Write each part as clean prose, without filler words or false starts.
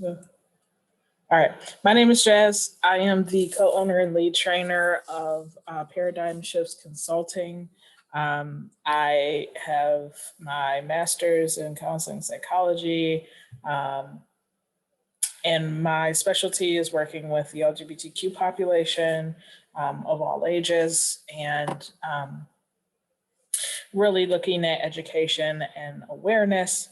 Yeah. All right. My name is Jazz. I am the co-owner and lead trainer of Paradigm Shifts Consulting. I have my master's in counseling psychology, um, and my specialty is working with the LGBTQ population of all ages, and really looking at education and awareness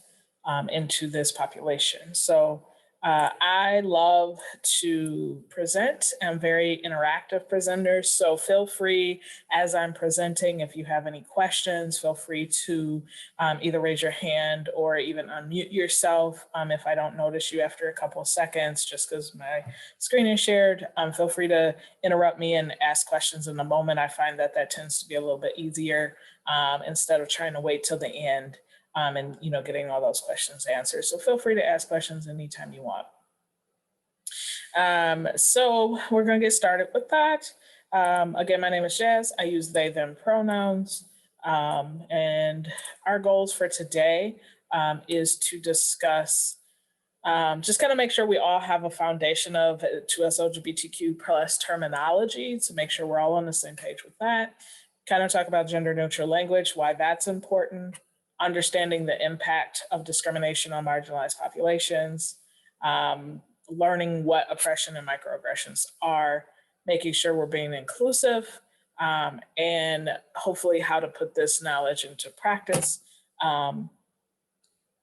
into this population. So I love to present. I'm very interactive presenter. So feel free as I'm presenting, if you have any questions, feel free to either raise your hand or even unmute yourself. If I don't notice you after a couple of seconds, just because my screen is shared, feel free to interrupt me and ask questions in the moment. I find that that tends to be a little bit easier instead of trying to wait till the end and getting all those questions answered. So feel free to ask questions anytime you want. So we're going to get started with that. Again, my name is Jazz. I use they, them pronouns. And our goals for today is to discuss just kind of make sure we all have a foundation of 2S LGBTQ plus terminology to make sure we're all on the same page with that. Kind of talk about gender neutral language, why that's important, understanding the impact of discrimination on marginalized populations, learning what oppression and microaggressions are, making sure we're being inclusive, and hopefully how to put this knowledge into practice. And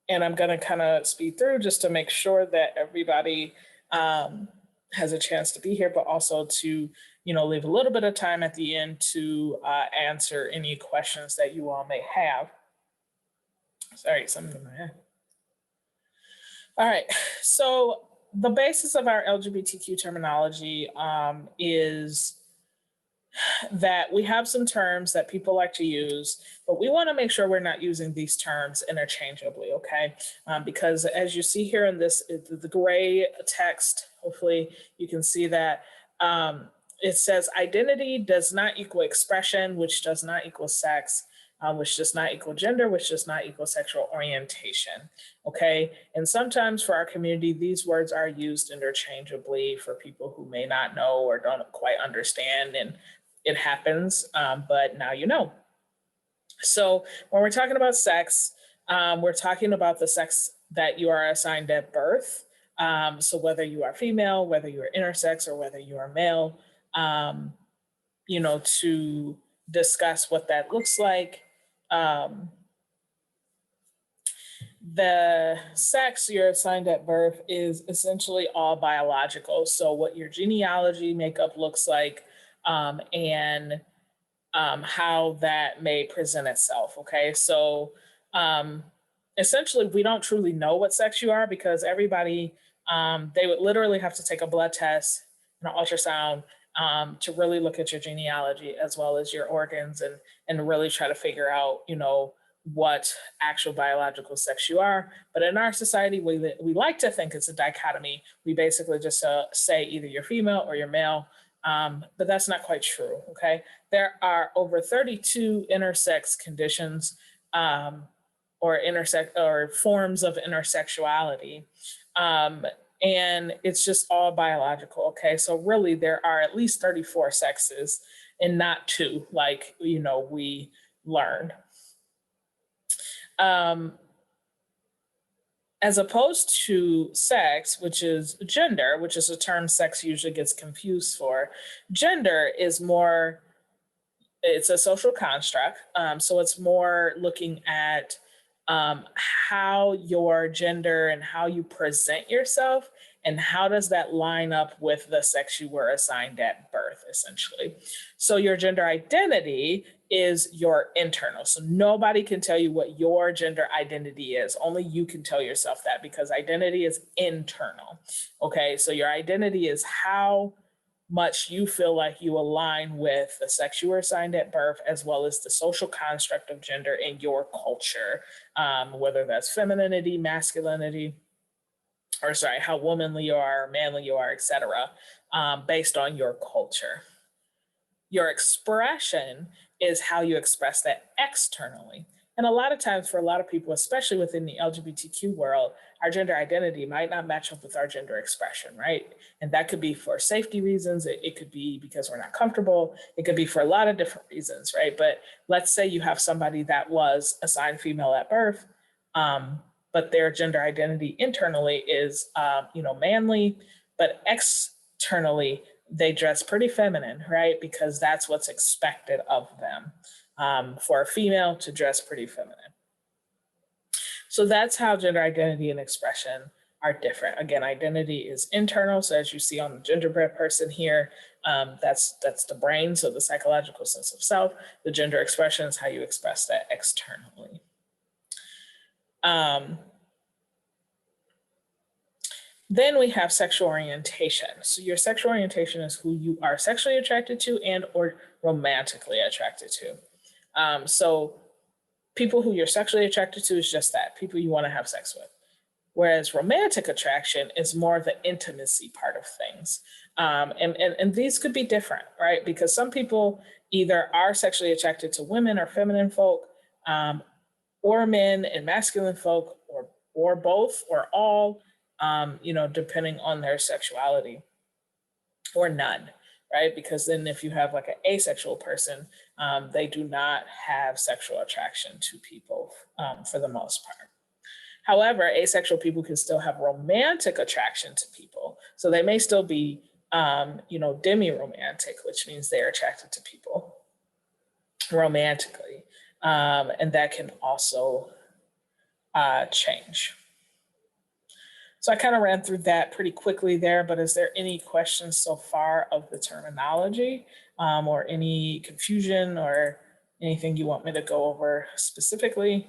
I'm going to kind of speed through just to make sure that everybody has a chance to be here, but also to leave a little bit of time at the end to answer any questions that you all may have. Sorry, something in my head. All right, so the basis of our LGBTQ terminology is that we have some terms that people like to use, but we want to make sure we're not using these terms interchangeably, okay? Because as you see here in this, the gray text, hopefully you can see that, it says identity does not equal expression, which does not equal sex, which does not equal gender, which does not equal sexual orientation, okay? And sometimes for our community, these words are used interchangeably for people who may not know or don't quite understand, and it happens, but now you know. So when we're talking about sex, we're talking about the sex that you are assigned at birth. So whether you are female, whether you are intersex, or whether you are male, to discuss what that looks like. The sex you're assigned at birth is essentially all biological. So what your genealogy makeup looks like, and how that may present itself, okay? So essentially, we don't truly know what sex you are because everybody, they would literally have to take a blood test and an ultrasound to really look at your genealogy as well as your organs and really try to figure out, what actual biological sex you are. But in our society, we like to think it's a dichotomy. We basically just say either you're female or you're male, but that's not quite true, okay? There are over 32 intersex conditions or forms of intersexuality. And it's just all biological, okay? So really there are at least 34 sexes and not two, like, we learned. As opposed to sex, which is gender, which is a term sex usually gets confused for, gender is more, it's a social construct. So it's more looking at how your gender and how you present yourself and how does that line up with the sex you were assigned at birth, essentially. So your gender identity is your internal. So nobody can tell you what your gender identity is. Only you can tell yourself that because identity is internal. Okay, so your identity is how much you feel like you align with the sex you were assigned at birth, as well as the social construct of gender in your culture, whether that's femininity, masculinity, or how womanly you are, manly you are, etc., based on your culture. Your expression is how you express that externally. And a lot of times for a lot of people, especially within the LGBTQ world, our gender identity might not match up with our gender expression, right? And that could be for safety reasons. It could be because we're not comfortable. It could be for a lot of different reasons, right? But let's say you have somebody that was assigned female at birth, but their gender identity internally is, manly, but externally they dress pretty feminine, right? Because that's what's expected of them. For a female to dress pretty feminine. So that's how gender identity and expression are different. Again, identity is internal. So as you see on the gingerbread person here, that's the brain, so the psychological sense of self. The gender expression is how you express that externally. Then we have sexual orientation. So your sexual orientation is who you are sexually attracted to and or romantically attracted to. So people who you're sexually attracted to is just that, people you want to have sex with. Whereas romantic attraction is more of the intimacy part of things. And these could be different, right? Because some people either are sexually attracted to women or feminine folk, or men and masculine folk, or both or all, depending on their sexuality, or none. Right? Because then if you have like an asexual person, they do not have sexual attraction to people for the most part. However, asexual people can still have romantic attraction to people. So they may still be, demi-romantic, which means they're attracted to people romantically. And that can also change. So I kind of ran through that pretty quickly there, but is there any questions so far of the terminology, or any confusion or anything you want me to go over specifically?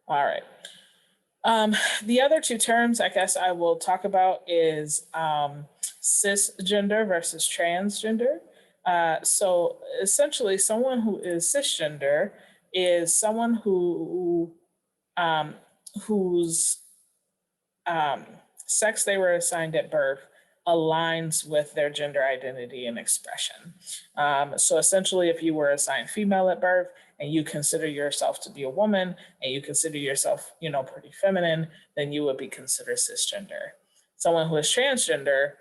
All right. The other two terms I guess I will talk about is cisgender versus transgender. So essentially, someone who is cisgender is someone whose sex they were assigned at birth aligns with their gender identity and expression. So essentially, if you were assigned female at birth and you consider yourself to be a woman and you consider yourself, pretty feminine, then you would be considered cisgender. Someone who is transgender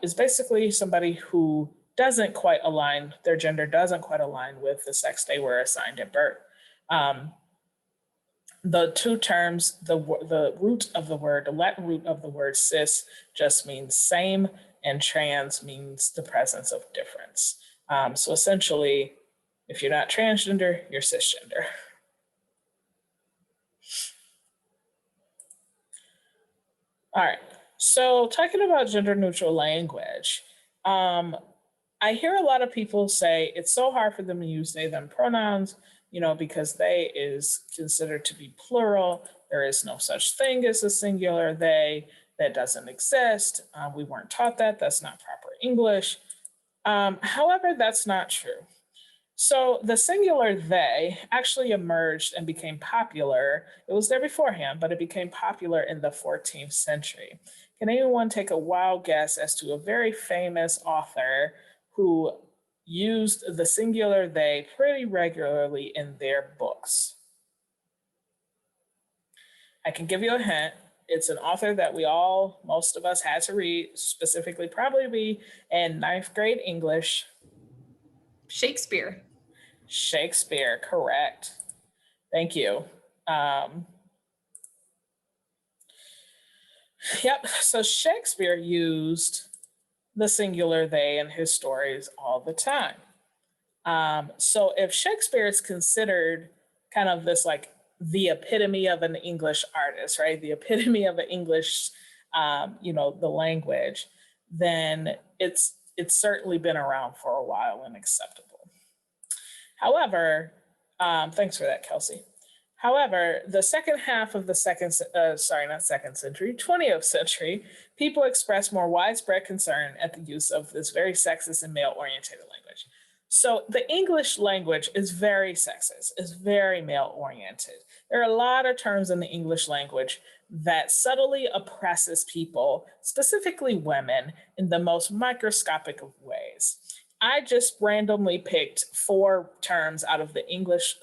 is basically somebody who doesn't quite align, their gender doesn't quite align with the sex they were assigned at birth. The two terms, the root of the word, the Latin root of the word cis just means same, and trans means the presence of difference. So essentially, if you're not transgender, you're cisgender. All right, so talking about gender neutral language, I hear a lot of people say it's so hard for them to use they, them pronouns, because they is considered to be plural. There is no such thing as a singular they. That doesn't exist. We weren't taught that. That's not proper English. However, that's not true. So the singular they actually emerged and became popular. It was there beforehand, but it became popular in the 14th century. Can anyone take a wild guess as to a very famous author who used the singular they pretty regularly in their books? I can give you a hint. It's an author that most of us had to read, specifically probably be in 9th grade English. Shakespeare. Shakespeare, correct. Thank you. Yep, so Shakespeare used the singular they in his stories all the time. So if Shakespeare is considered kind of this like the epitome of an English artist, right? The epitome of an English, the language, then it's certainly been around for a while and acceptable. However, thanks for that, Kelsey. However, the second half of the 20th century, people expressed more widespread concern at the use of this very sexist and male-oriented language. So the English language is very sexist, is very male oriented. There are a lot of terms in the English language that subtly oppresses people, specifically women, in the most microscopic of ways. I just randomly picked four terms out of the English,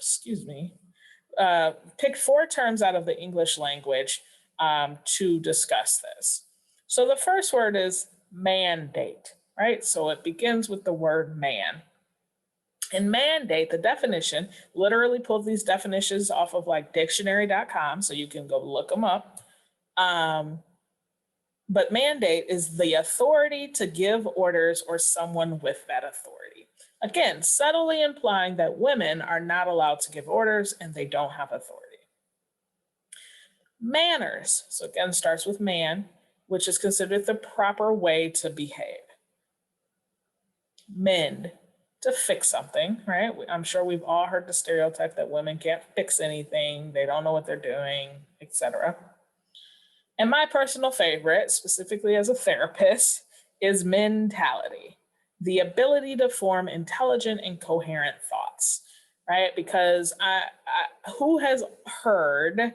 picked four terms out of the English language to discuss this. So the first word is mandate, right? So it begins with the word man. And mandate, the definition, literally pulled these definitions off of like dictionary.com, so you can go look them up. But mandate is the authority to give orders or someone with that authority. Again, subtly implying that women are not allowed to give orders and they don't have authority. Manners, so again, starts with man, which is considered the proper way to behave. Mend, to fix something, right? I'm sure we've all heard the stereotype that women can't fix anything, they don't know what they're doing, etc. And my personal favorite, specifically as a therapist, is mentality, the ability to form intelligent and coherent thoughts, right? Because who has heard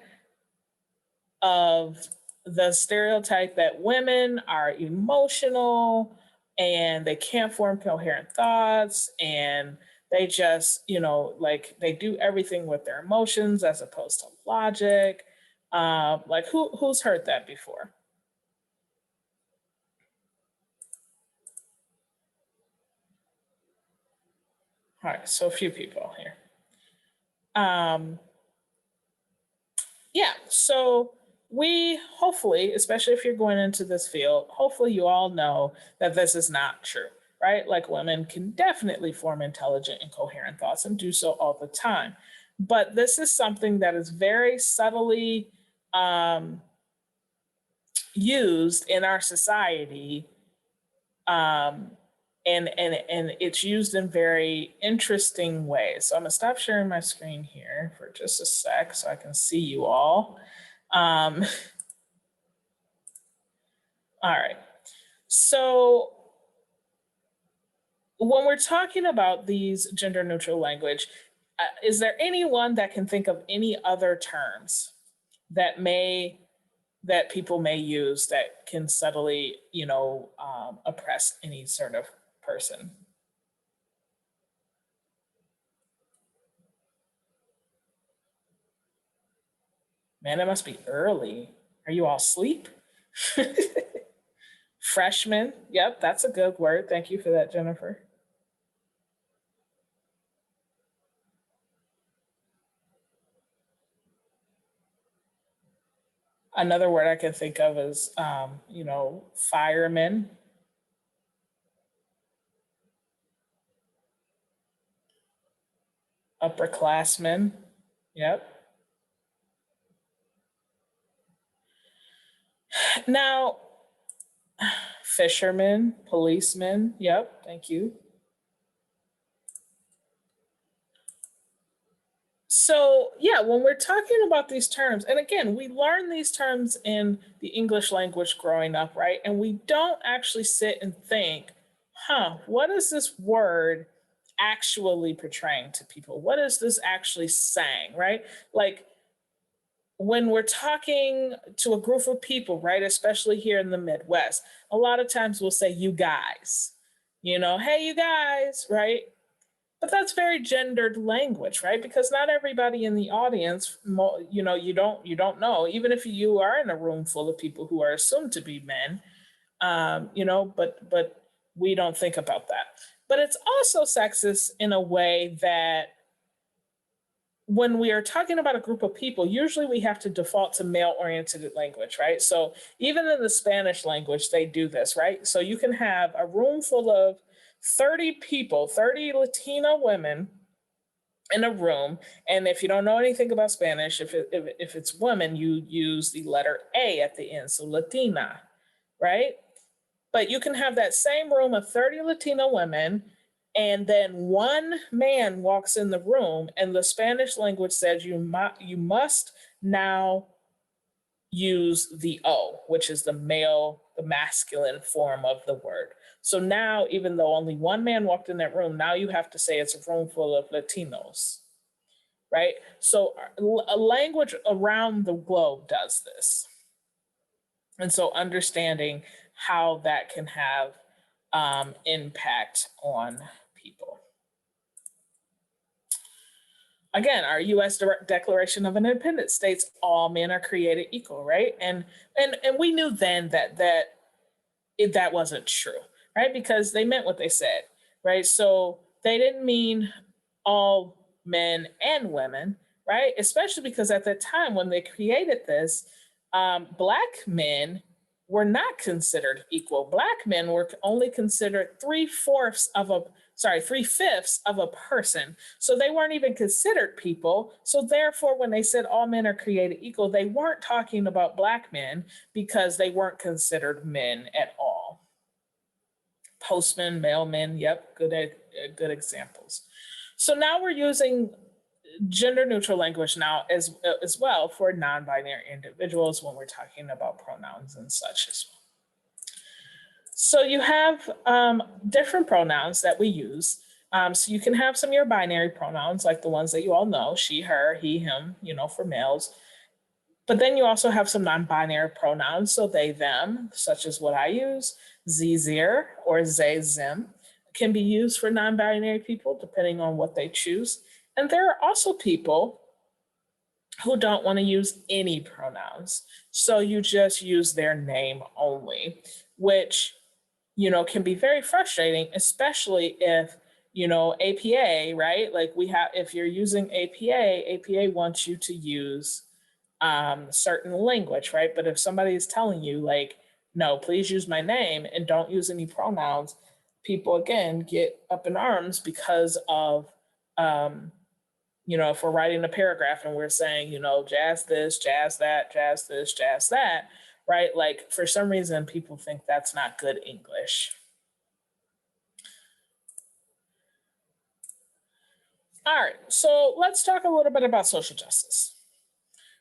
of the stereotype that women are emotional and they can't form coherent thoughts and they just, like they do everything with their emotions as opposed to logic? Like who's heard that before? All right, so a few people here. Yeah, so we hopefully, especially if you're going into this field, hopefully you all know that this is not true, right? Like women can definitely form intelligent and coherent thoughts and do so all the time. But this is something that is very subtly used in our society, and it's used in very interesting ways. So I'm gonna stop sharing my screen here for just a sec so I can see you all. All right, so when we're talking about these gender neutral language, is there anyone that can think of any other terms that people may use that can subtly, oppress any sort of person? Man, it must be early. Are you all asleep? Freshman. Yep, that's a good word. Thank you for that, Jennifer. Another word I can think of is, firemen. Upperclassmen. Yep. Now, fishermen, policemen. Yep, thank you. So yeah, when we're talking about these terms, and again, we learn these terms in the English language growing up, right? And we don't actually sit and think, what is this word actually portraying to people? What is this actually saying, right? Like when we're talking to a group of people, right, especially here in the Midwest, a lot of times we'll say, you guys, hey, you guys, right? But that's very gendered language, right? Because not everybody in the audience, you don't know, even if you are in a room full of people who are assumed to be men, but we don't think about that. But it's also sexist in a way that when we are talking about a group of people, usually we have to default to male-oriented language, right? So even in the Spanish language, they do this, right? So you can have a room full of 30 people, 30 Latina women in a room. And if you don't know anything about Spanish, if it's women, you use the letter A at the end, so Latina, right? But you can have that same room of 30 Latina women, and then one man walks in the room and the Spanish language says you must now use the O, which is the masculine form of the word. So now, even though only one man walked in that room, now you have to say it's a room full of Latinos, right? So a language around the globe does this. And so understanding how that can have impact on people. Again, our U.S. Declaration of Independence states all men are created equal, right? And we knew then that wasn't true, right? Because they meant what they said, right? So they didn't mean all men and women, right? Especially because at the time when they created this, Black men were not considered equal. Black men were only considered 3/5 of a person. So they weren't even considered people. So therefore, when they said all men are created equal, they weren't talking about Black men because they weren't considered men at all. Postmen, mailmen, yep, good examples. So now we're using gender neutral language now as well for non-binary individuals when we're talking about pronouns and such as well. So you have different pronouns that we use. So you can have some of your binary pronouns, like the ones that you all know, she, her, he, him, for males. But then you also have some non-binary pronouns, so they, them, such as what I use, sie, zir, or they, them, can be used for non-binary people depending on what they choose. And there are also people who don't want to use any pronouns. So you just use their name only, which, can be very frustrating, especially if, APA, right? Like if you're using APA wants you to use certain language, right? But if somebody is telling you like, no, please use my name and don't use any pronouns, people again get up in arms because of, if we're writing a paragraph and we're saying, jazz this, jazz that, jazz this, jazz that, right? Like for some reason, people think that's not good English. All right, so let's talk a little bit about social justice.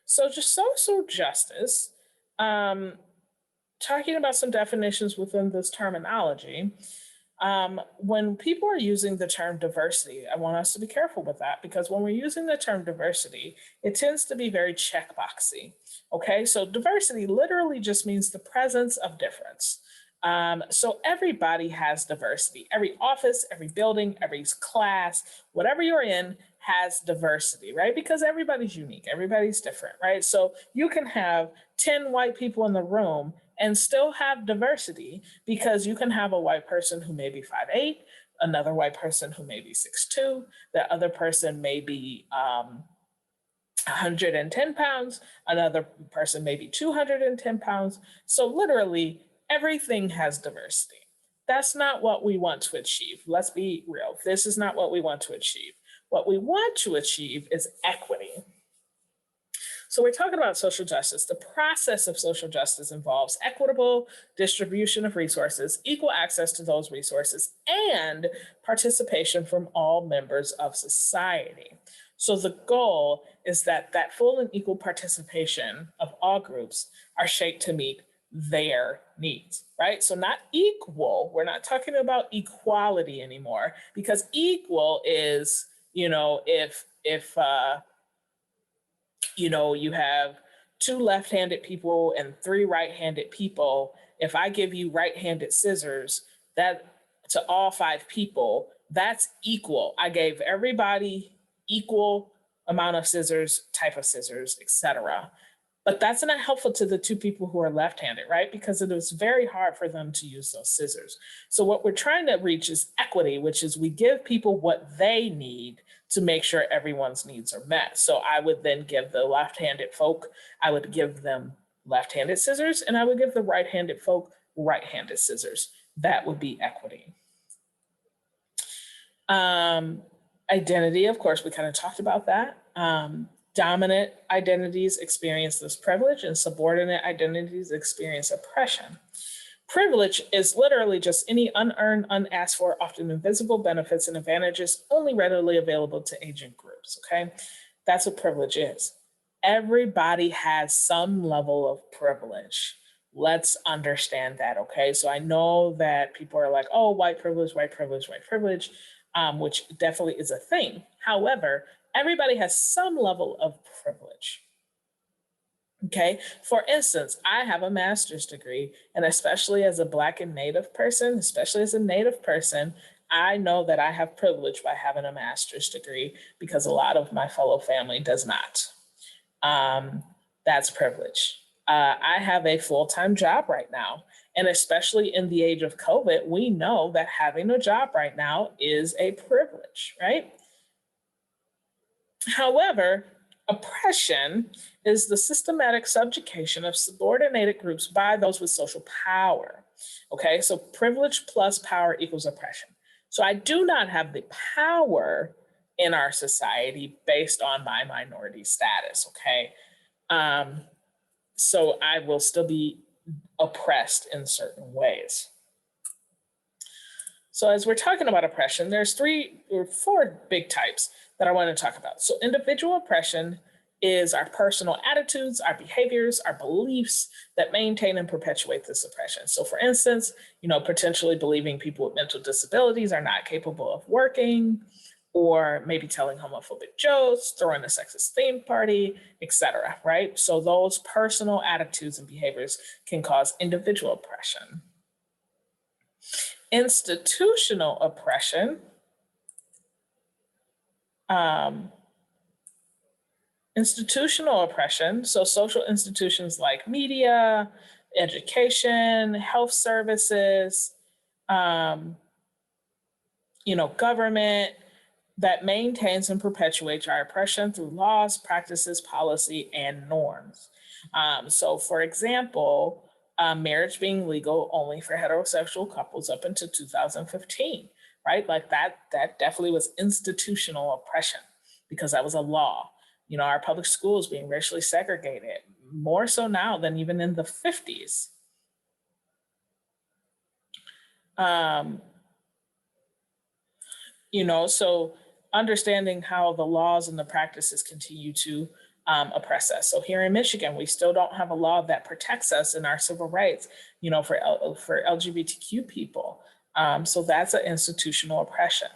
So just social justice, talking about some definitions within this terminology, when people are using the term diversity, I want us to be careful with that because when we're using the term diversity, it tends to be very checkboxy. Okay, so diversity literally just means the presence of difference. So everybody has diversity. Every office, every building, every class, whatever you're in has diversity, right? Because everybody's unique, everybody's different, right? So you can have 10 white people in the room and still have diversity because you can have a white person who may be 5'8", another white person who may be 6'2", the other person may be 110 pounds, another person may be 210 pounds. So literally everything has diversity. That's not what we want to achieve. Let's be real. This is not what we want to achieve. What we want to achieve is equity. So we're talking about social justice. The process of social justice involves equitable distribution of resources, equal access to those resources, and participation from all members of society. So the goal is that full and equal participation of all groups are shaped to meet their needs, right? So not equal, we're not talking about equality anymore because equal is, if you have 2 left-handed people and 3 right-handed people, if I give you right-handed scissors, that to all 5 people, that's equal. I gave everybody equal amount of scissors, type of scissors, etc. But that's not helpful to the 2 people who are left-handed, right? Because it is very hard for them to use those scissors. So what we're trying to reach is equity, which is we give people what they need to make sure everyone's needs are met. So I would then give the left-handed folk, I would give them left-handed scissors, and I would give the right-handed folk right-handed scissors. That would be equity. Identity, of course, we kind of talked about that. Dominant identities experience this privilege and subordinate identities experience oppression. Privilege is literally just any unearned, unasked for, often invisible benefits and advantages only readily available to agent groups, okay? That's what privilege is. Everybody has some level of privilege. Let's understand that, okay? So I know that people are like, oh, white privilege, white privilege, white privilege, which definitely is a thing. However, everybody has some level of privilege. Okay, for instance, I have a master's degree, and especially as a Black and Native person, especially as a Native person, I know that I have privilege by having a master's degree because a lot of my fellow family does not. That's privilege. I have a full-time job right now, and especially in the age of COVID, we know that having a job right now is a privilege, right? However, oppression is the systematic subjugation of subordinated groups by those with social power. Okay, so privilege plus power equals oppression. So I do not have the power in our society based on my minority status, okay? So I will still be oppressed in certain ways. So as we're talking about oppression, there's 3 or 4 big types that I want to talk about. So individual oppression is our personal attitudes, our behaviors, our beliefs that maintain and perpetuate this oppression. So for instance, potentially believing people with mental disabilities are not capable of working, or maybe telling homophobic jokes, throwing a sexist theme party, etc., right? So those personal attitudes and behaviors can cause individual oppression. Institutional oppression. Institutional oppression, so social institutions like media, education, health services, government, that maintains and perpetuates our oppression through laws, practices, policy, and norms. So for example, marriage being legal only for heterosexual couples up until 2015, right? Like that definitely was institutional oppression because that was a law. Our public schools being racially segregated, more so now than even in the 50s. So understanding how the laws and the practices continue to oppress us. So here in Michigan, we still don't have a law that protects us in our civil rights, for LGBTQ people. So that's an institutional oppression.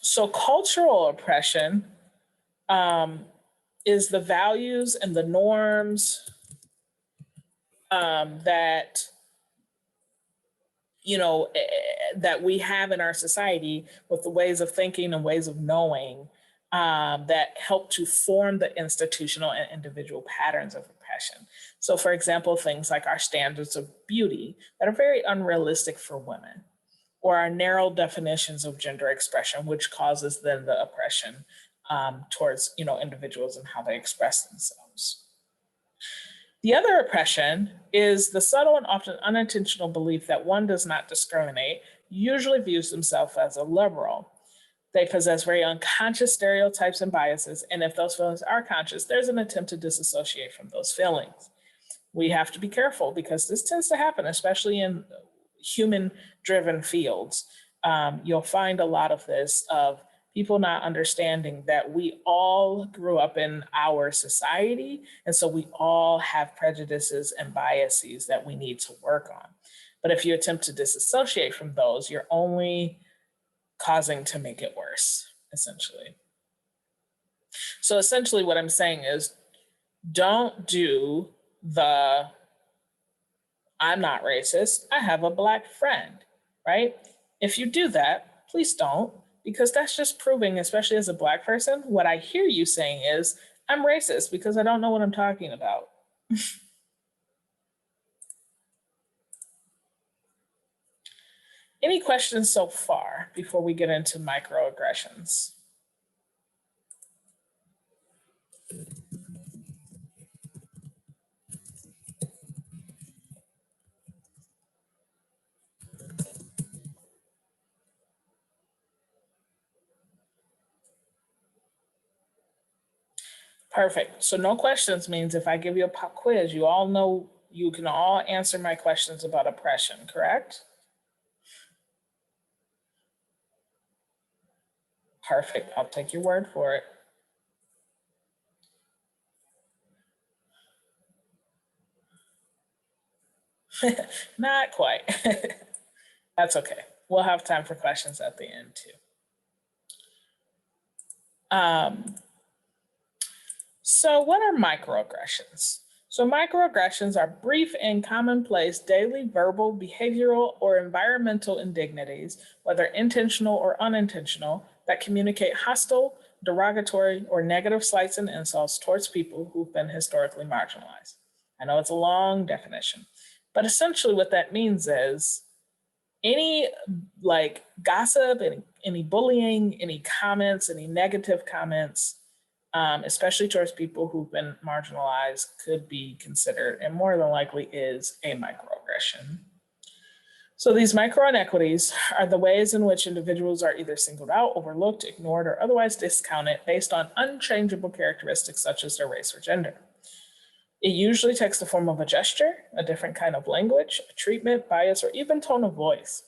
So cultural oppression is the values and the norms that that we have in our society, with the ways of thinking and ways of knowing that help to form the institutional and individual patterns of oppression. So for example, things like our standards of beauty that are very unrealistic for women, or our narrow definitions of gender expression, which causes then the oppression towards individuals and how they express themselves. The other oppression is the subtle and often unintentional belief that one does not discriminate, usually views themselves as a liberal. They possess very unconscious stereotypes and biases, and if those feelings are conscious, there's an attempt to disassociate from those feelings. We have to be careful because this tends to happen, especially in human-driven fields. You'll find a lot of this of people not understanding that we all grew up in our society, and so we all have prejudices and biases that we need to work on. But if you attempt to disassociate from those, you're only causing to make it worse, essentially. So essentially what I'm saying is, don't do the I'm not racist, I have a Black friend, right? If you do that, please don't, because that's just proving, especially as a Black person, what I hear you saying is, I'm racist because I don't know what I'm talking about. Any questions so far before we get into microaggressions? Perfect. So no questions means if I give you a pop quiz, you all know, you can all answer my questions about oppression, correct? Perfect. I'll take your word for it. Not quite. That's okay. We'll have time for questions at the end too. So what are microaggressions? So microaggressions are brief and commonplace daily verbal, behavioral, or environmental indignities, whether intentional or unintentional, that communicate hostile, derogatory, or negative slights and insults towards people who've been historically marginalized. I know it's a long definition, but essentially what that means is any like gossip, any bullying, any comments, any negative comments, especially towards people who've been marginalized, could be considered, and more than likely is, a microaggression. So these micro inequities are the ways in which individuals are either singled out, overlooked, ignored, or otherwise discounted based on unchangeable characteristics such as their race or gender. It usually takes the form of a gesture, a different kind of language, a treatment, bias, or even tone of voice.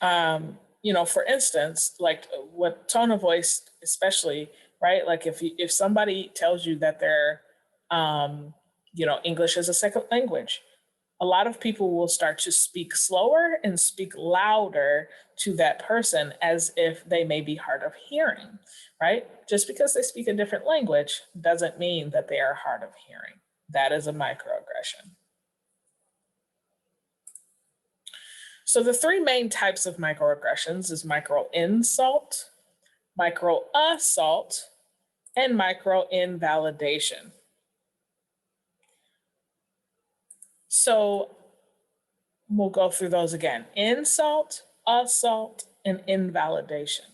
For instance, like what tone of voice, especially, right? Like if somebody tells you that they're, English is a second language, a lot of people will start to speak slower and speak louder to that person as if they may be hard of hearing, right? Just because they speak a different language doesn't mean that they are hard of hearing. That is a microaggression. So the three main types of microaggressions is micro-insult, micro-assault, and micro-invalidation. So we'll go through those again. Insult, assault, and invalidation.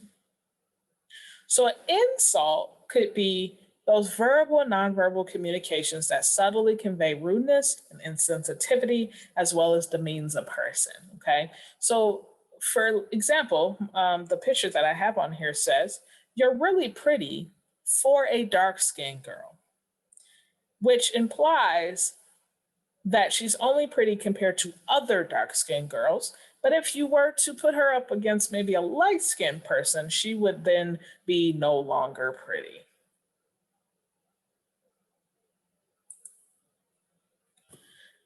So an insult could be those verbal and nonverbal communications that subtly convey rudeness and insensitivity, as well as demeans a person, okay? So for example, the picture that I have on here says, "You're really pretty for a dark-skinned girl," which implies that she's only pretty compared to other dark-skinned girls. But if you were to put her up against maybe a light-skinned person, she would then be no longer pretty.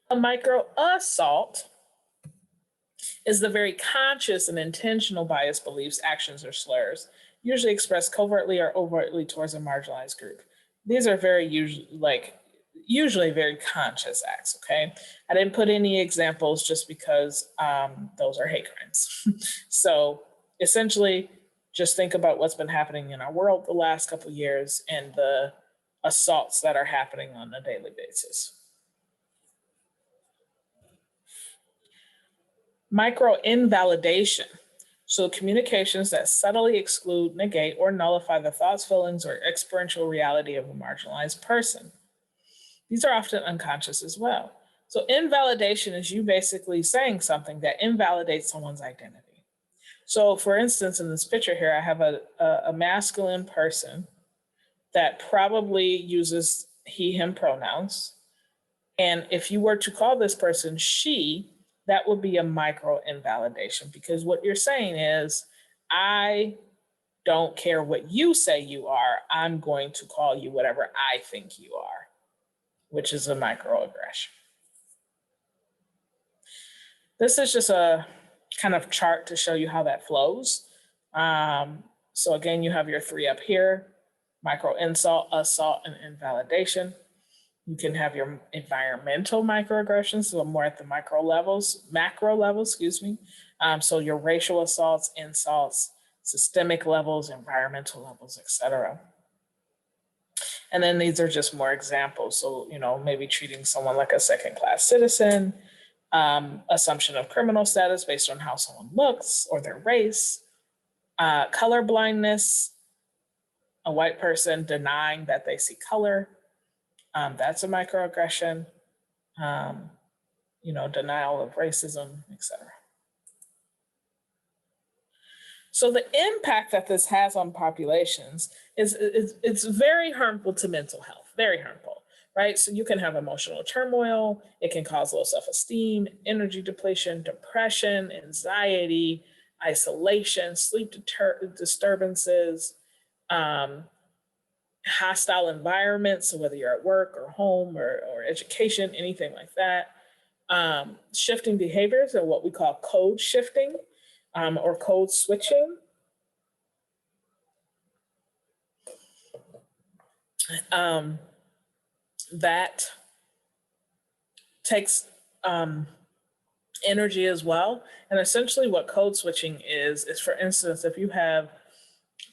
A micro-assault is the very conscious and intentional bias beliefs, actions, or slurs, usually expressed covertly or overtly towards a marginalized group. These are usually very conscious acts, okay? I didn't put any examples just because those are hate crimes. So essentially, just think about what's been happening in our world the last couple of years and the assaults that are happening on a daily basis. Micro-invalidation. So communications that subtly exclude, negate, or nullify the thoughts, feelings, or experiential reality of a marginalized person. These are often unconscious as well. So invalidation is you basically saying something that invalidates someone's identity. So for instance, in this picture here, I have a masculine person that probably uses he, him pronouns. And if you were to call this person she, that would be a micro invalidation, because what you're saying is, I don't care what you say you are, I'm going to call you whatever I think you are, which is a microaggression. This is just a kind of chart to show you how that flows. So again, you have your three up here: micro insult, assault, and invalidation. You can have your environmental microaggressions, so more at the macro levels, so your racial assaults, insults, systemic levels, environmental levels, etc. And then these are just more examples. So, maybe treating someone like a second-class citizen, assumption of criminal status based on how someone looks or their race, color blindness, a white person denying that they see color. That's a microaggression, denial of racism, etc. So the impact that this has on populations is it's very harmful to mental health, very harmful, right? So you can have emotional turmoil, it can cause low self-esteem, energy depletion, depression, anxiety, isolation, sleep disturbances, hostile environments, so whether you're at work or home or education, anything like that. Shifting behaviors are what we call code shifting or code switching. That takes energy as well. And essentially what code switching is for instance, if you have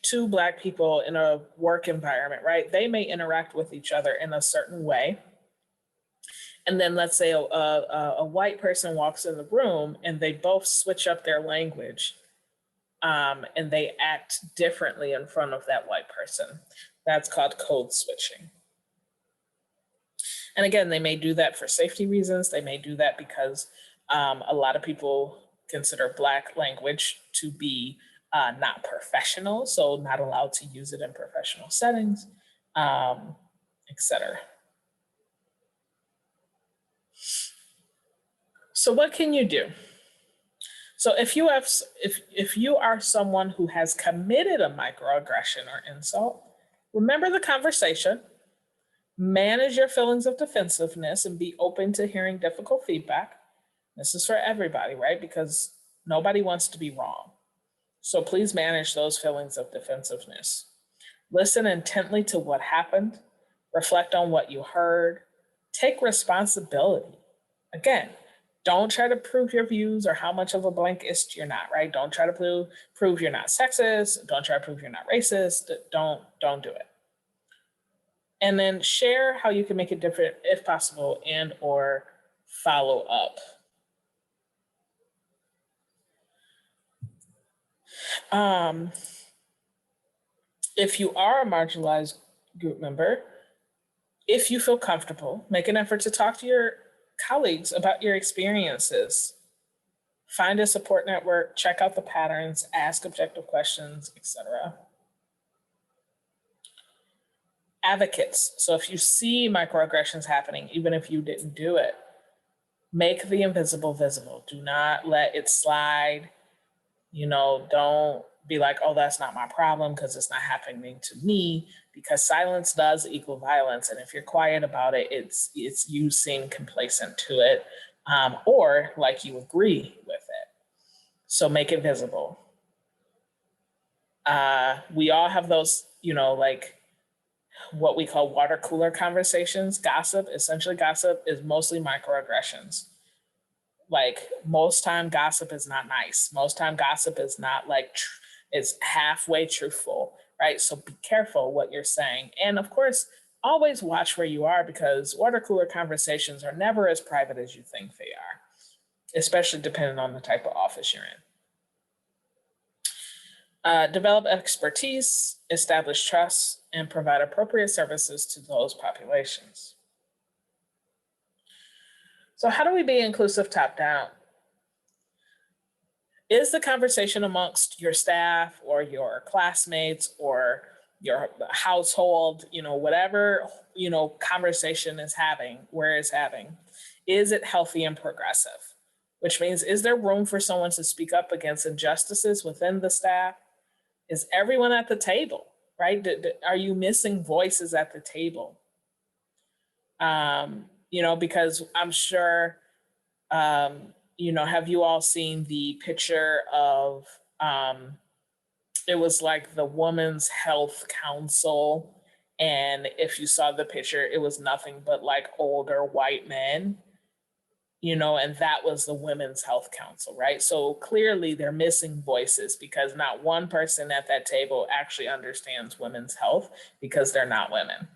two Black people in a work environment, right? They may interact with each other in a certain way. And then let's say a white person walks in the room and they both switch up their language and they act differently in front of that white person. That's called code switching. And again, they may do that for safety reasons. They may do that because a lot of people consider Black language to be not professional, so not allowed to use it in professional settings, et cetera. So what can you do? So if you are someone who has committed a microaggression or insult, remember the conversation, manage your feelings of defensiveness, and be open to hearing difficult feedback. This is for everybody, right? Because nobody wants to be wrong. So please manage those feelings of defensiveness. Listen intently to what happened, reflect on what you heard, take responsibility. Again, don't try to prove your views or how much of a blankist you're not, right? Don't try to prove you're not sexist. Don't try to prove you're not racist. Don't do it. And then share how you can make it different if possible and or follow up. If you are a marginalized group member, if you feel comfortable, make an effort to talk to your colleagues about your experiences. Find a support network, check out the patterns, ask objective questions, etc. Advocates. So if you see microaggressions happening, even if you didn't do it, make the invisible visible. Do not let it slide. Don't be like, oh, that's not my problem because it's not happening to me, because silence does equal violence. And if you're quiet about it, it's you seem complacent to it or like you agree with it. So make it visible. We all have those, like what we call water cooler conversations. Gossip is mostly microaggressions. Like most time gossip is not nice. Most time gossip is not like, it's halfway truthful, right? So be careful what you're saying. And of course, always watch where you are, because water cooler conversations are never as private as you think they are, especially depending on the type of office you're in. Develop expertise, establish trust, and provide appropriate services to those populations. So how do we be inclusive top down? Is the conversation amongst your staff or your classmates or your household, whatever, conversation is having, is it healthy and progressive? Which means, is there room for someone to speak up against injustices within the staff? Is everyone at the table, right? Are you missing voices at the table? Because I'm sure, have you all seen the picture of, it was like the Women's Health Council. And if you saw the picture, it was nothing but like older white men, and that was the Women's Health Council, right? So clearly they're missing voices because not one person at that table actually understands women's health because they're not women.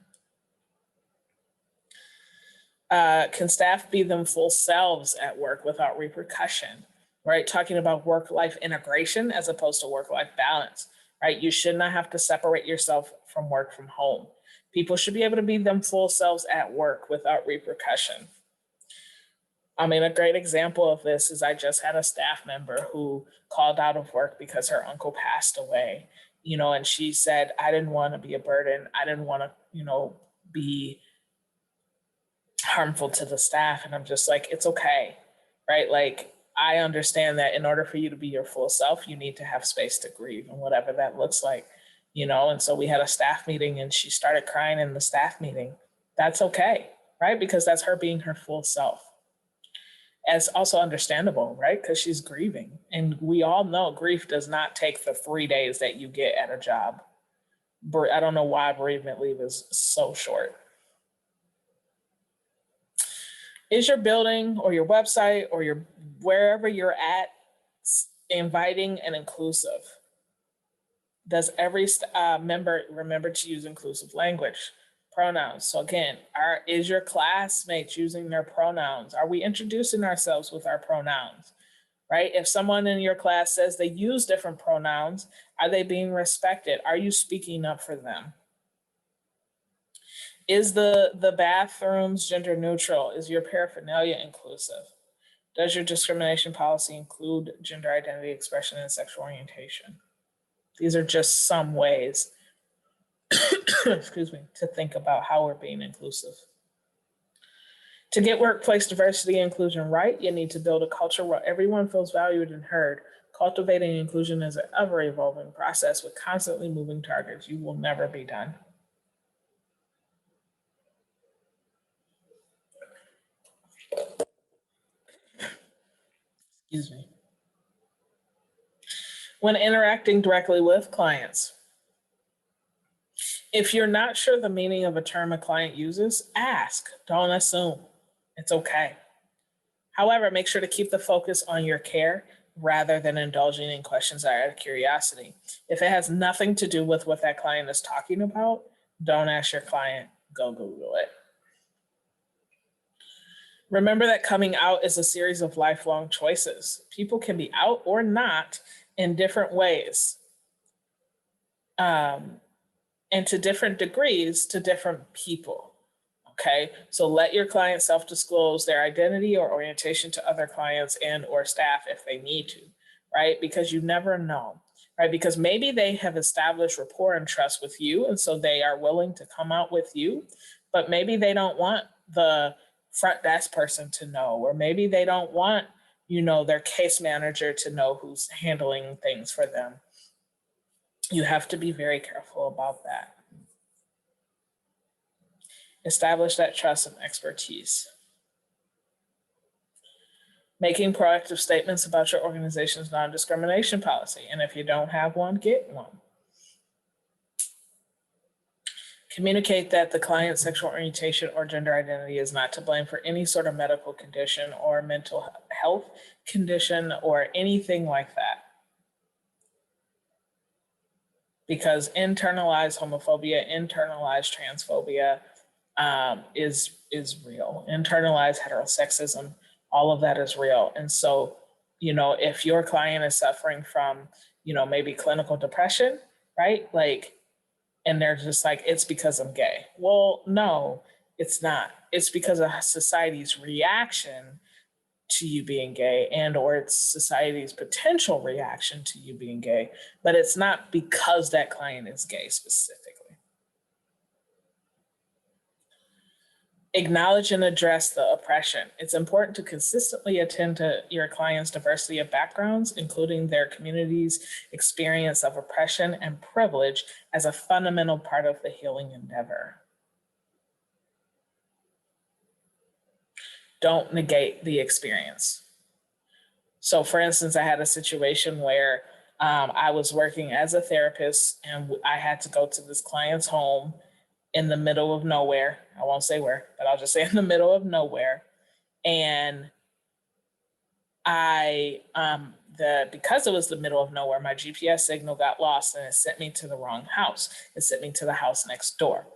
Can staff be them full selves at work without repercussion, right? Talking about work-life integration as opposed to work-life balance, right? You should not have to separate yourself from work from home. People should be able to be them full selves at work without repercussion. I mean, a great example of this is I just had a staff member who called out of work because her uncle passed away, and she said, I didn't want to be a burden. I didn't want to, be harmful to the staff. And I'm just like, it's okay, right? Like, I understand that in order for you to be your full self, you need to have space to grieve and whatever that looks like. And so we had a staff meeting and she started crying in the staff meeting. That's okay, right? Because that's her being her full self. It's also understandable, right? Because she's grieving. And we all know grief does not take the 3 days that you get at a job. I don't know why bereavement leave is so short. Is your building or your website or wherever you're at inviting and inclusive? Does every member remember to use inclusive language? Pronouns. So again, is your classmates using their pronouns? Are we introducing ourselves with our pronouns, right? If someone in your class says they use different pronouns, are they being respected? Are you speaking up for them? Is the bathrooms gender neutral? Is your paraphernalia inclusive? Does your discrimination policy include gender identity expression and sexual orientation? These are just some ways, excuse me, to think about how we're being inclusive. To get workplace diversity and inclusion right, you need to build a culture where everyone feels valued and heard. Cultivating inclusion is an ever-evolving process with constantly moving targets. You will never be done. Excuse me. When interacting directly with clients, if you're not sure the meaning of a term a client uses, ask, don't assume. It's okay. However, make sure to keep the focus on your care rather than indulging in questions that are out of curiosity. If it has nothing to do with what that client is talking about, don't ask your client, go Google it. Remember that coming out is a series of lifelong choices. People can be out or not in different ways. And to different degrees to different people, okay? So let your client self-disclose their identity or orientation to other clients and or staff if they need to, right? Because you never know, right? Because maybe they have established rapport and trust with you, and so they are willing to come out with you, but maybe they don't want the front desk person to know, or maybe they don't want, their case manager to know who's handling things for them. You have to be very careful about that. Establish that trust and expertise. Making proactive statements about your organization's non-discrimination policy. And if you don't have one, get one. Communicate that the client's sexual orientation or gender identity is not to blame for any sort of medical condition or mental health condition or anything like that. Because internalized homophobia, internalized transphobia is real. Internalized heterosexism, all of that is real. And so, if your client is suffering from, maybe clinical depression, right? And they're just like, it's because I'm gay. Well, no, it's not. It's because of society's reaction to you being gay and or it's society's potential reaction to you being gay, but it's not because that client is gay specifically. Acknowledge and address the oppression. It's important to consistently attend to your clients' diversity of backgrounds, including their community's experience of oppression and privilege as a fundamental part of the healing endeavor. Don't negate the experience. So for instance, I had a situation where I was working as a therapist and I had to go to this client's home in the middle of nowhere. I won't say where, but I'll just say in the middle of nowhere. And because it was the middle of nowhere, my GPS signal got lost and it sent me to the wrong house. It sent me to the house next door.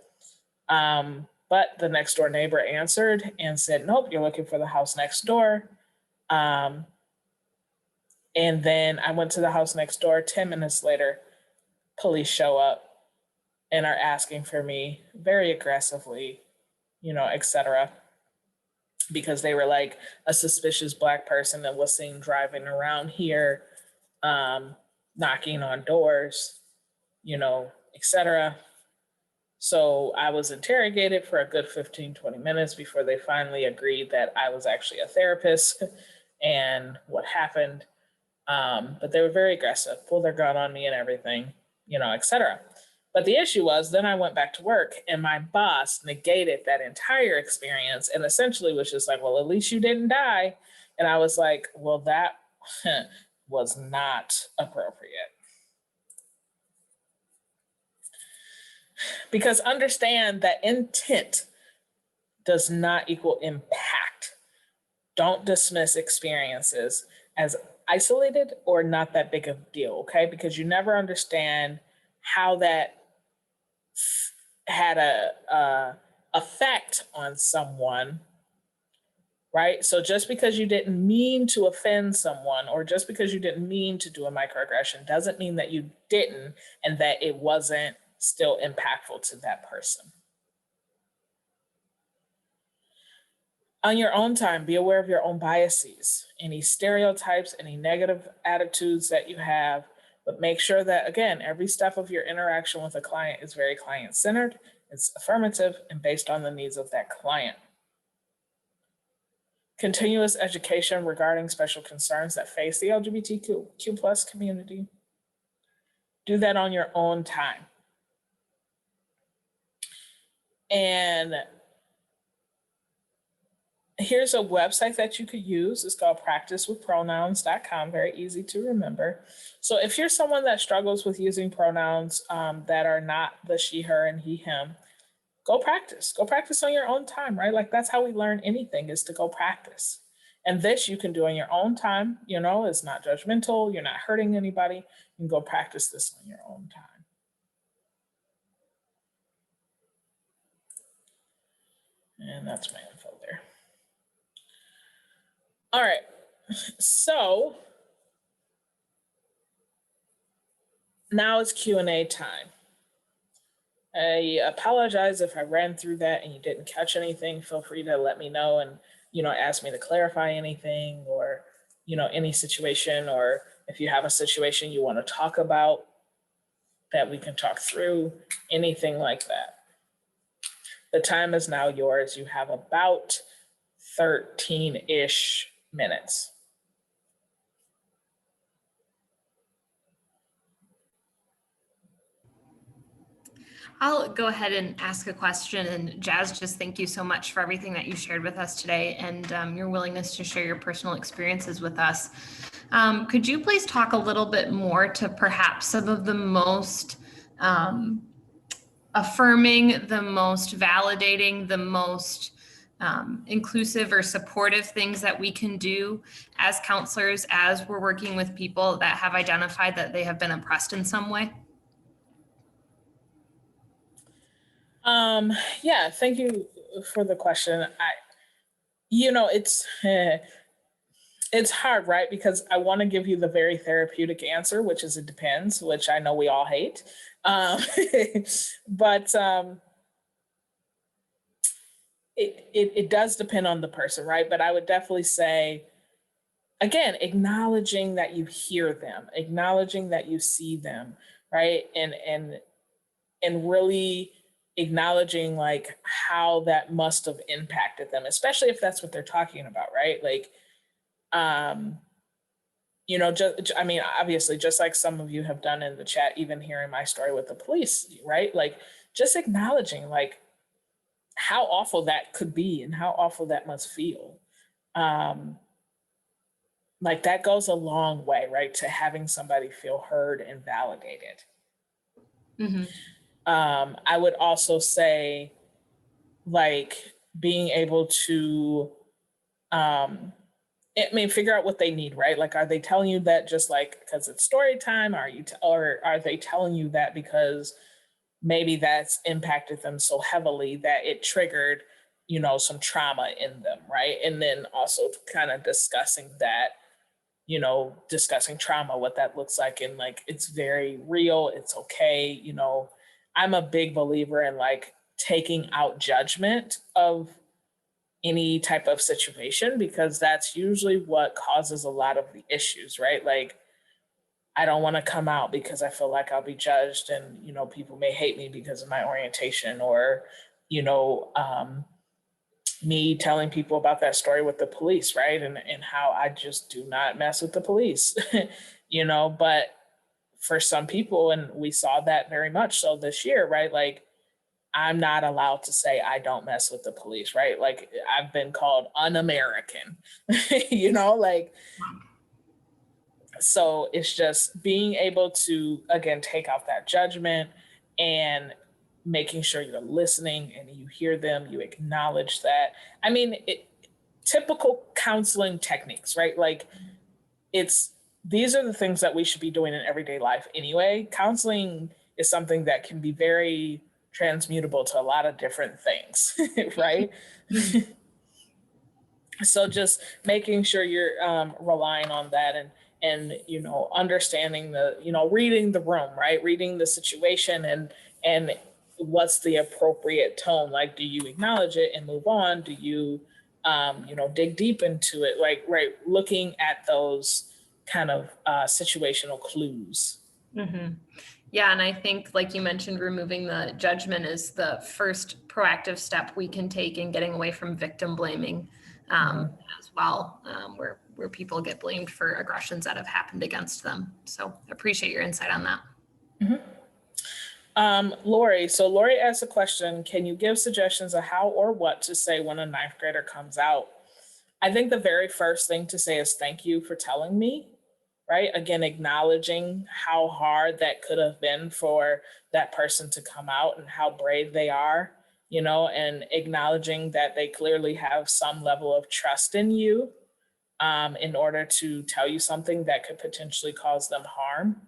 But the next door neighbor answered and said, nope, you're looking for the house next door. And then I went to the house next door. 10 minutes later, police show up and are asking for me very aggressively, et cetera, because they were like a suspicious Black person that was seen driving around here, knocking on doors, et cetera. So I was interrogated for a good 15, 20 minutes before they finally agreed that I was actually a therapist and what happened. But they were very aggressive, pulled their gun on me and everything, et cetera. But the issue was, then I went back to work and my boss negated that entire experience and essentially was just like, well, at least you didn't die. And I was like, well, that was not appropriate. Because understand that intent does not equal impact. Don't dismiss experiences as isolated or not that big of a deal, okay? Because you never understand how that had a effect on someone, right? So just because you didn't mean to offend someone or just because you didn't mean to do a microaggression doesn't mean that you didn't and that it wasn't still impactful to that person. On your own time, be aware of your own biases, any stereotypes, any negative attitudes that you have, but make sure that, again, every step of your interaction with a client is very client-centered, it's affirmative, and based on the needs of that client. Continuous education regarding special concerns that face the LGBTQ plus community. Do that on your own time. And here's a website that you could use. It's called practicewithpronouns.com, very easy to remember. So if you're someone that struggles with using pronouns that are not the she, her, and he, him, go practice. Go practice on your own time, right? Like that's how we learn anything, is to go practice. And this you can do on your own time, you know, it's not judgmental, you're not hurting anybody. You can go practice this on your own time. And that's my info there. All right, so now it's Q&A time. I apologize if I ran through that and you didn't catch anything. Feel free to let me know and, you know, ask me to clarify anything or, you know, any situation, or if you have a situation you want to talk about that we can talk through, anything like that. The time is now yours. You have about 13-ish minutes. I'll go ahead and ask a question. And Jazz, just thank you so much for everything that you shared with us today and your willingness to share your personal experiences with us. Could you please talk a little bit more to perhaps some of the most affirming, the most validating, the most inclusive or supportive things that we can do as counselors as we're working with people that have identified that they have been oppressed in some way? Yeah, thank you for the question. You know, it's hard, right? Because I want to give you the very therapeutic answer, which is it depends, which I know we all hate. But it does depend on the person, right? But I would definitely say, again, acknowledging that you hear them, acknowledging that you see them, right? And really acknowledging like how that must have impacted them, especially if that's what they're talking about, right? Like, you know, I mean, obviously, just like some of you have done in the chat, even hearing my story with the police, right? Like, just acknowledging like how awful that could be and how awful that must feel. Like that goes a long way, right? To having somebody feel heard and validated. Mm-hmm. I would also say, like, being able to, figure out what they need, right? Like, are they telling you that just like because it's story time? Or are they telling you that because maybe that's impacted them so heavily that it triggered, you know, some trauma in them, right? And then also kind of discussing that, you know, discussing trauma, what that looks like, and like it's very real, it's okay, you know. I'm a big believer in like taking out judgment of any type of situation because that's usually what causes a lot of the issues, right? Like, I don't want to come out because I feel like I'll be judged and, you know, people may hate me because of my orientation, or, you know, me telling people about that story with the police, right? And how I just do not mess with the police, you know, but for some people, and we saw that very much so this year, right? Like, I'm not allowed to say I don't mess with the police, right? Like, I've been called un-American, you know, like, so it's just being able to, again, take out that judgment and making sure you're listening and you hear them, you acknowledge that. I mean, typical counseling techniques, right? Like, these are the things that we should be doing in everyday life anyway. Counseling is something that can be very transmutable to a lot of different things, right? So just making sure you're relying on that, and understanding reading the room, right? Reading the situation, and what's the appropriate tone. Like, do you acknowledge it and move on? Do you dig deep into it? Like, right, looking at those kind of situational clues. Mm-hmm. Yeah, and I think, like you mentioned, removing the judgment is the first proactive step we can take in getting away from victim blaming as well, where people get blamed for aggressions that have happened against them. So appreciate your insight on that. Lori, so Lori asked a question: can you give suggestions of how or what to say when a ninth grader comes out? I think the very first thing to say is thank you for telling me. Right? Again, acknowledging how hard that could have been for that person to come out and how brave they are, and acknowledging that they clearly have some level of trust in you in order to tell you something that could potentially cause them harm.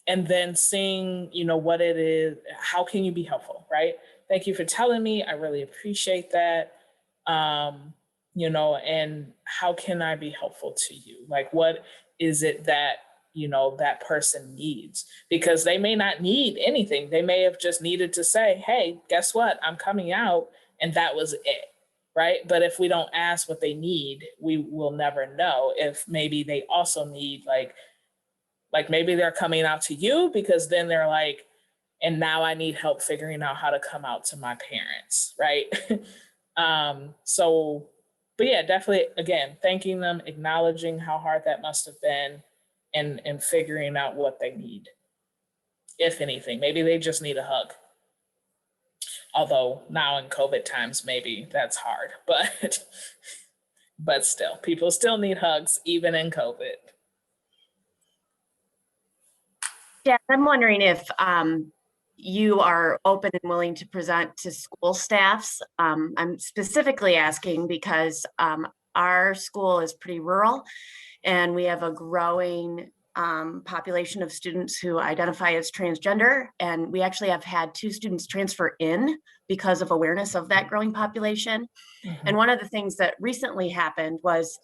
And then seeing, what it is, how can you be helpful, right? Thank you for telling me. I really appreciate that. And how can I be helpful to you? Like, what is it that, that person needs? Because they may not need anything. They may have just needed to say, hey, guess what? I'm coming out. And that was it, right? But if we don't ask what they need, we will never know if maybe they also need, like maybe they're coming out to you because then they're like, and now I need help figuring out how to come out to my parents, right? But yeah, definitely, again, thanking them, acknowledging how hard that must have been, and figuring out what they need, if anything. Maybe they just need a hug. Although now in COVID times, maybe that's hard, but still, people still need hugs, even in COVID. Yeah, I'm wondering if you are open and willing to present to school staffs. I'm specifically asking because our school is pretty rural and we have a growing population of students who identify as transgender. And we actually have had 2 students transfer in because of awareness of that growing population. Mm-hmm. And one of the things that recently happened was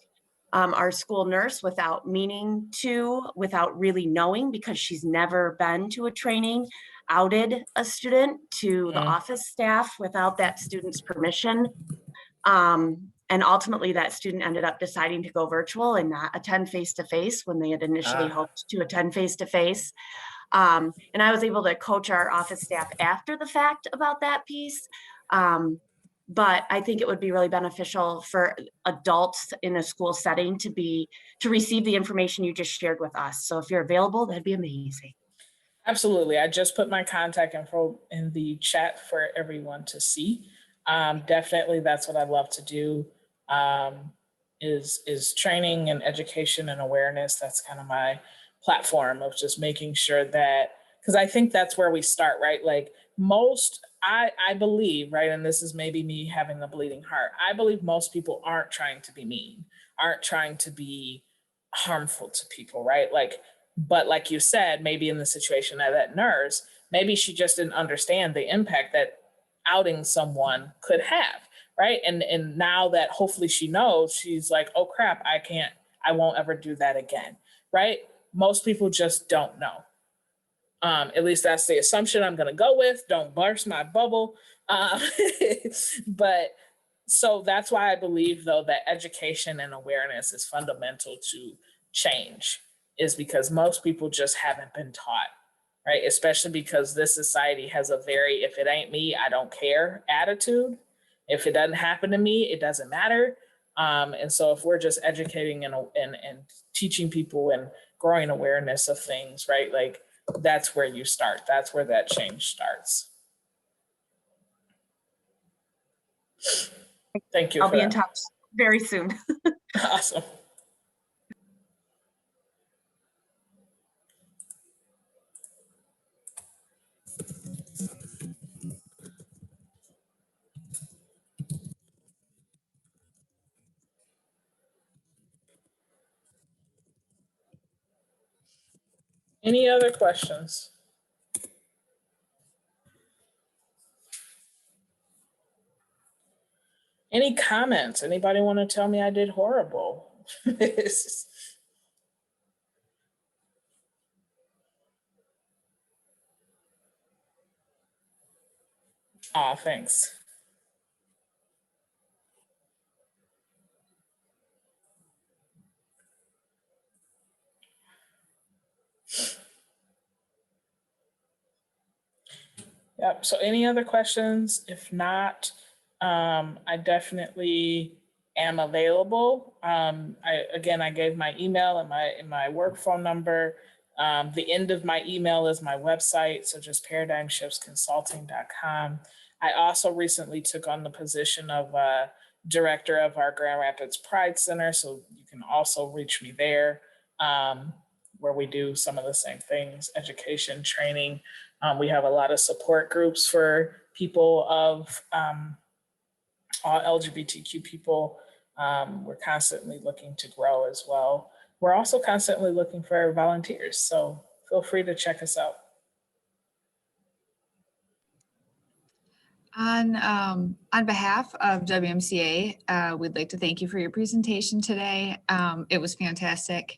our school nurse, without really knowing, because she's never been to a training, outed a student to the office staff without that student's permission. And ultimately that student ended up deciding to go virtual and not attend face-to-face when they had initially hoped to attend face-to-face. And I was able to coach our office staff after the fact about that piece. But I think it would be really beneficial for adults in a school setting to receive the information you just shared with us. So if you're available, that'd be amazing. Absolutely. I just put my contact info in the chat for everyone to see. Definitely, that's what I love to do, is training and education and awareness. That's kind of my platform of just making sure that, because I think that's where we start, right? Like I believe, right, and this is maybe me having the bleeding heart, I believe most people aren't trying to be mean, aren't trying to be harmful to people, right? But like you said, maybe in the situation of that nurse, maybe she just didn't understand the impact that outing someone could have, right? And now that hopefully she knows, she's like, oh crap, I won't ever do that again, right? Most people just don't know. At least that's the assumption I'm going to go with. Don't burst my bubble. But so that's why I believe, though, that education and awareness is fundamental to change, is because most people just haven't been taught, right? Especially because this society has a very, if it ain't me, I don't care attitude. If it doesn't happen to me, it doesn't matter. And so if we're just educating and teaching people growing awareness of things, right? Like that's where you start. That's where that change starts. Thank you. I'll for be in that. touch very soon. Awesome. Any other questions? Any comments? Anybody want to tell me I did horrible? Aw, thanks. Yep. So any other questions? If not, I definitely am available. I gave my email and my work phone number. The end of my email is my website, so just paradigmshiftsconsulting.com. I also recently took on the position of director of our Grand Rapids Pride Center, so you can also reach me there, where we do some of the same things: education, training. We have a lot of support groups for people of all LGBTQ people. We're constantly looking to grow as well. We're also constantly looking for volunteers, so feel free to check us out. On behalf of WMCA, we'd like to thank you for your presentation today. It was fantastic.